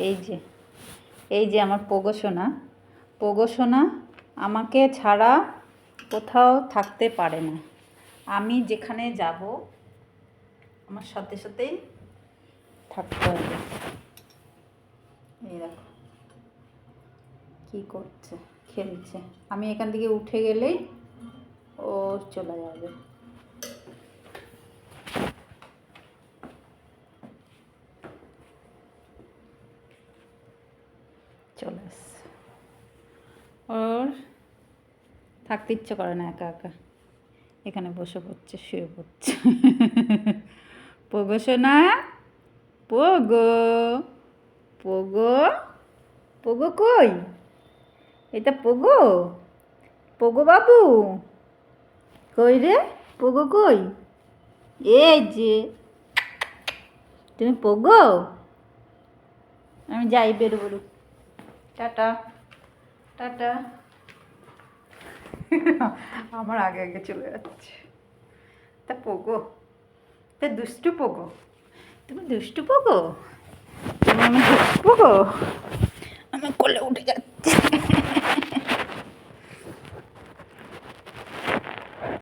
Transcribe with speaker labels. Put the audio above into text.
Speaker 1: এই যে এই যে আমার পোগো সোনা। পোগো সোনা আমাকে ছাড়া কোথাও থাকতে পারে না। আমি যেখানে যাব আমার সাথে সাথেই থাকতে হবে। এই দেখো কী করছে, খেলছে। আমি এখান থেকে উঠে গেলেই ও চলে যাবে। চলে আসছে, ওর থাকতে ইচ্ছে করে না, একা একা এখানে বসে পড়ছে, শুয়ে পড়ছে। পোগো সোনা, পোগো, পোগো, পোগো কই? এটা পোগো, পোগো বাবু কই রে? পোগো কই? এই যে তুমি পোগো। আমি যাই, বেরোবো। Tata tata. আমার আগে আগে চলে যাচ্ছে। তা পোগো, তা দুষ্টু পোগো, তুমি দুষ্টু পোগো, তুমি আমার দুষ্টু পোগো।